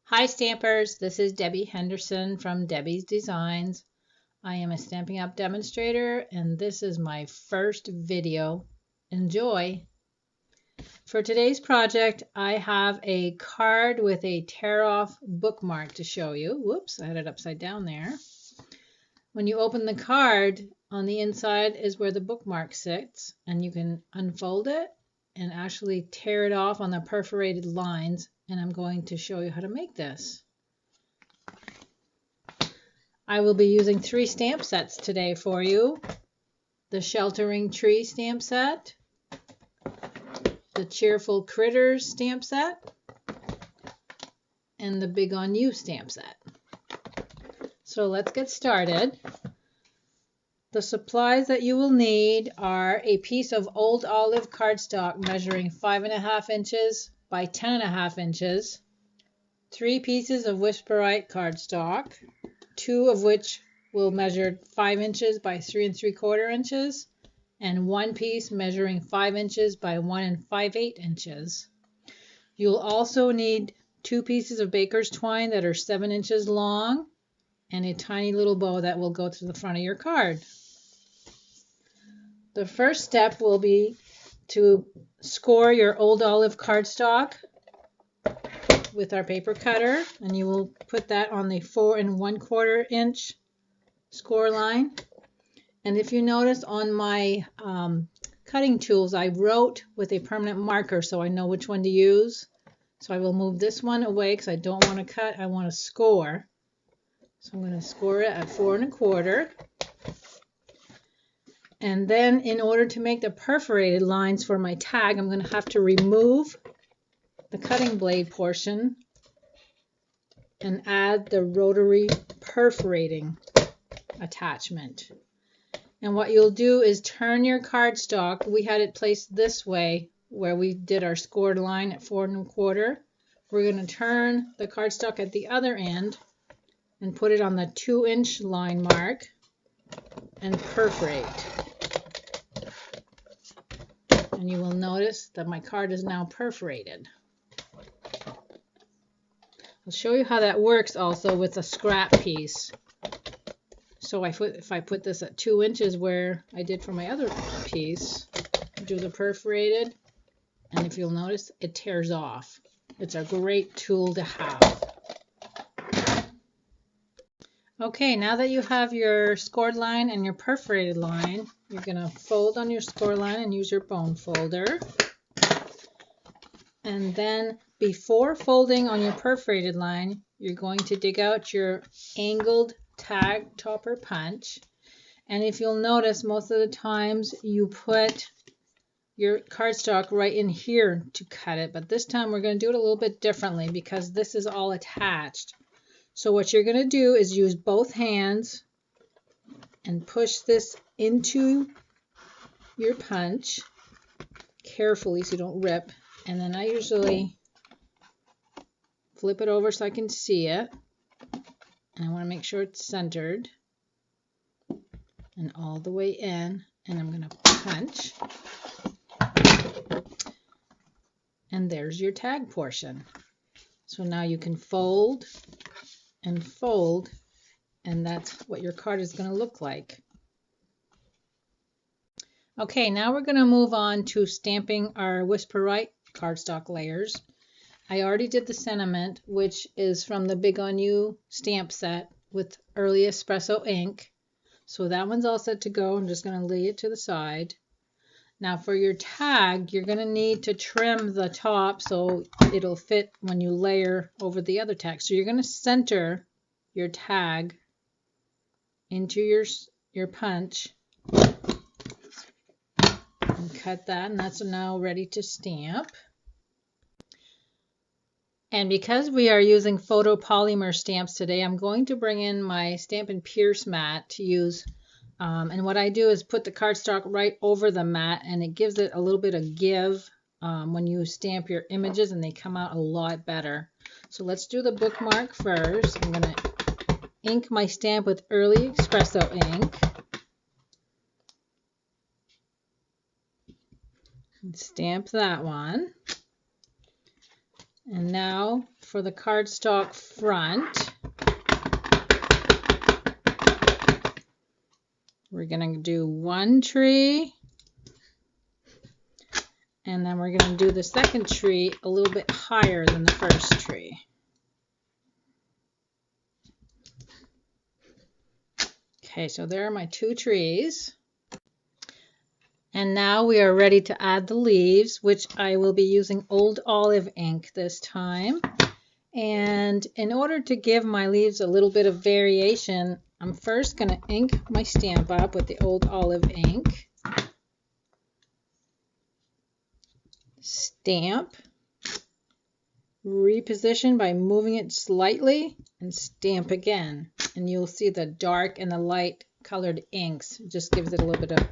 Hi Stampers, this is Debbie Henderson from Debbie's Designs. I am a Stampin' Up demonstrator and this is my first video. Enjoy! For today's project, I have a card with a tear-off bookmark to show you. Whoops, I had it upside down there. When you open the card, on the inside is where the bookmark sits, and you can unfold it and actually tear it off on the perforated lines, and I'm going to show you how to make this. I will be using 3 stamp sets today for you. The Sheltering Tree stamp set, the Cheerful Critters stamp set, and the Big on You stamp set. So let's get started. The supplies that you will need are a piece of old olive cardstock measuring 5.5 inches by 10.5 inches, 3 pieces of Whisperite cardstock, 2 of which will measure 5 inches by 3 3/4 inches, and 1 piece measuring 5 inches by 1 5/8 inches. You'll also need 2 pieces of baker's twine that are 7 inches long, and a tiny little bow that will go to the front of your card. The first step will be to score your old olive cardstock with our paper cutter, and you will put that on the 4 1/4 inch score line. And if you notice on my cutting tools, I wrote with a permanent marker so I know which one to use. So I will move this one away because I don't want to cut, I want to score. So I'm going to score it at 4 1/4. And then in order to make the perforated lines for my tag, I'm going to have to remove the cutting blade portion and add the rotary perforating attachment. And what you'll do is turn your cardstock. We had it placed this way where we did our scored line at 4 1/4. We're going to turn the cardstock at the other end and put it on the 2 inch line mark and perforate. And you will notice that my card is now perforated. I'll show you how that works also with a scrap piece. So if I put this at 2 inches where I did for my other piece, do the perforated, and if you'll notice, it tears off. It's a great tool to have. Okay, now that you have your scored line and your perforated line, you're going to fold on your score line and use your bone folder. And then before folding on your perforated line, you're going to dig out your angled tag topper punch. And if you'll notice, most of the times you put your cardstock right in here to cut it. But this time we're going to do it a little bit differently because this is all attached. So what you're going to do is use both hands and push this into your punch carefully so you don't rip. And then I usually flip it over so I can see it. And I want to make sure it's centered and all the way in. And I'm going to punch. And there's your tag portion. So now you can fold and fold, and that's what your card is going to look like. Okay, now we're going to move on to stamping our Whisperite cardstock layers. I already did the sentiment, which is from the Big on You stamp set with early espresso ink. So that one's all set to go. I'm just going to lay it to the side. Now for your tag, you're going to need to trim the top so it'll fit when you layer over the other tag. So you're going to center your tag into your punch and cut that, and that's now ready to stamp. And because we are using photopolymer stamps today, I'm going to bring in my Stampin' Pierce mat to use. And what I do is put the cardstock right over the mat, and it gives it a little bit of give when you stamp your images, and they come out a lot better. So let's do the bookmark first. I'm going to ink my stamp with early espresso ink. And stamp that one. And now for the cardstock front, we're going to do one tree, and then we're going to do the second tree a little bit higher than the first tree. Okay, so there are my two trees. And now we are ready to add the leaves, which I will be using Old Olive ink this time. And in order to give my leaves a little bit of variation, I'm first going to ink my stamp up with the Old Olive ink. Stamp. Reposition by moving it slightly and stamp again. And you'll see the dark and the light colored inks. It just gives it a little bit of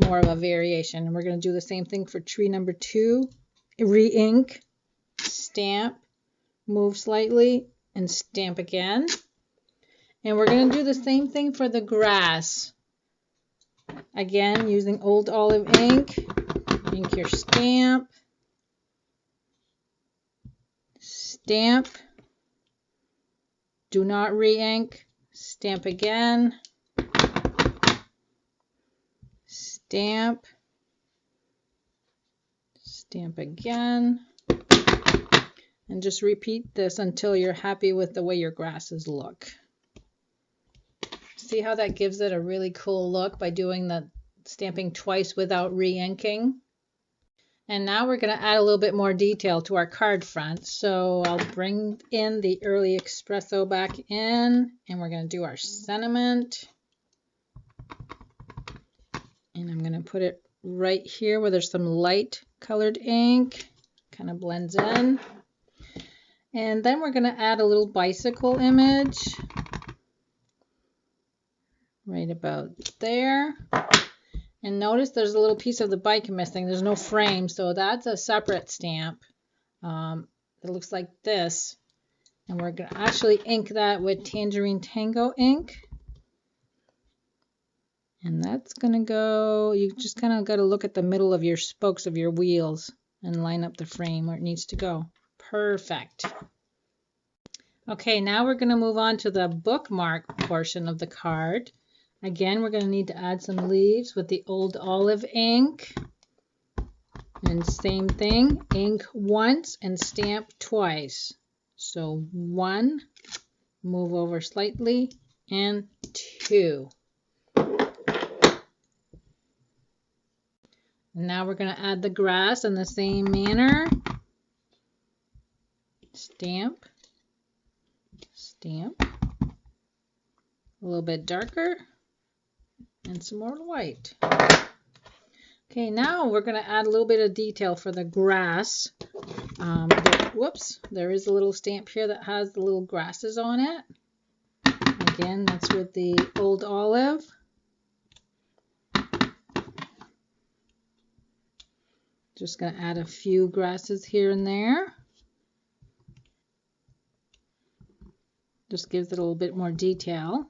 more of a variation. And we're going to do the same thing for tree number 2. Re-ink, stamp, move slightly, and stamp again. And we're going to do the same thing for the grass. Again, using Old Olive ink, ink your stamp, stamp, do not re-ink, stamp again, stamp, stamp again, and just repeat this until you're happy with the way your grasses look. See how that gives it a really cool look by doing the stamping twice without re-inking? And now we're going to add a little bit more detail to our card front. So I'll bring in the early espresso back in, and we're going to do our sentiment. And I'm going to put it right here where there's some light colored ink. Kind of blends in. And then we're going to add a little bicycle image. Right about there. And notice there's a little piece of the bike missing. There's no frame, so that's a separate stamp. It looks like this. And we're going to actually ink that with Tangerine Tango ink. And that's going to go, you just kind of got to look at the middle of your spokes of your wheels and line up the frame where it needs to go. Perfect. Okay, now we're going to move on to the bookmark portion of the card. Again, we're going to need to add some leaves with the Old Olive ink. And same thing, ink once and stamp twice. So 1, move over slightly, and 2. And now we're going to add the grass in the same manner. Stamp, stamp, a little bit darker, and some more white. Okay, now we're going to add a little bit of detail for the grass. Whoops, there is a little stamp here that has the little grasses on it. Again, that's with the Old Olive. Just going to add a few grasses here and there. Just gives it a little bit more detail.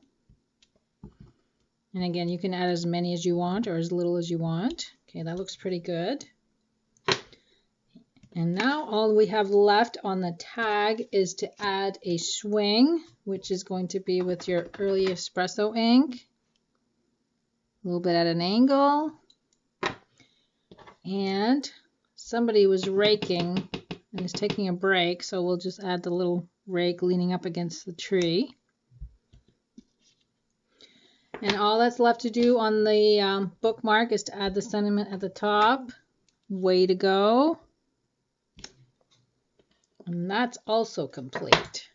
And again, you can add as many as you want or as little as you want. Okay, that looks pretty good. And now all we have left on the tag is to add a swing, which is going to be with your early espresso ink. A little bit at an angle. And somebody was raking and is taking a break, so we'll just add the little rake leaning up against the tree. And all that's left to do on the bookmark is to add the sentiment at the top. Way to go. And that's also complete.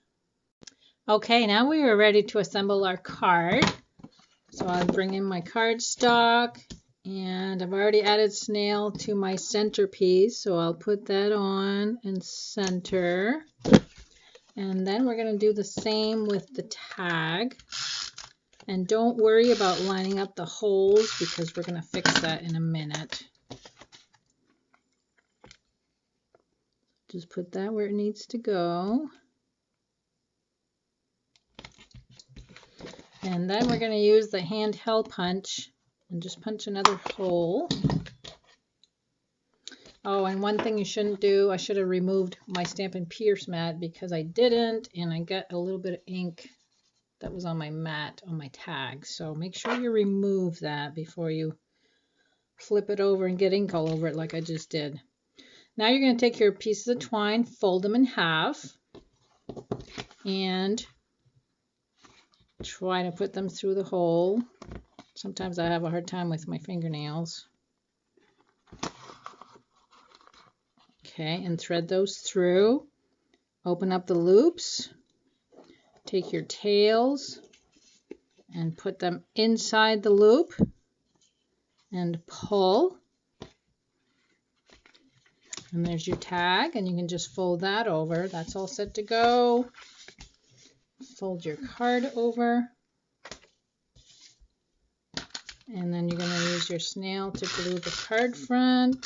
Okay, now we are ready to assemble our card. So I'll bring in my cardstock, and I've already added snail to my centerpiece, so I'll put that on and center. And then we're going to do the same with the tag. And don't worry about lining up the holes because we're going to fix that in a minute. Just put that where it needs to go. And then we're going to use the handheld punch and just punch another hole. Oh, and one thing you shouldn't do, I should have removed my Stampin' Pierce mat because I didn't, and I got a little bit of ink that was on my mat, on my tag. So make sure you remove that before you flip it over and get ink all over it like I just did. Now you're going to take your pieces of twine, fold them in half, and try to put them through the hole. Sometimes I have a hard time with my fingernails. Okay, and thread those through. Open up the loops. Take your tails and put them inside the loop and pull. And there's your tag, and you can just fold that over. That's all set to go. Fold your card over. And then you're going to use your snail to glue the card front.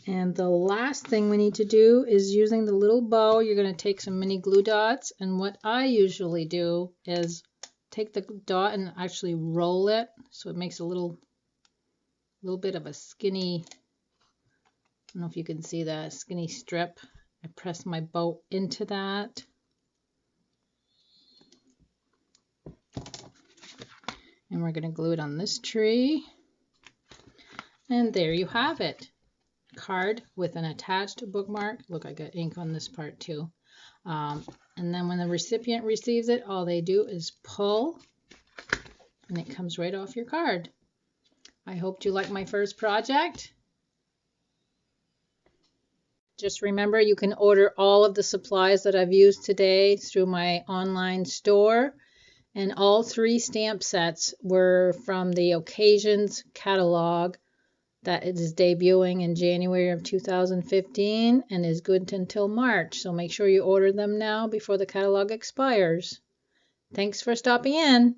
And the last thing we need to do is using the little bow, you're going to take some mini glue dots. And what I usually do is take the dot and actually roll it so it makes a little bit of a skinny, I don't know if you can see that, skinny strip. I press my bow into that. And we're going to glue it on this tree. And there you have it. Card with an attached bookmark. Look, I got ink on this part too. And then when the recipient receives it, all they do is pull and it comes right off your card. I hope you like my first project. Just remember, you can order all of the supplies that I've used today through my online store. And all 3 stamp sets were from the Occasions catalog that is debuting in January of 2015 and is good until March. So make sure you order them now before the catalog expires. Thanks for stopping in.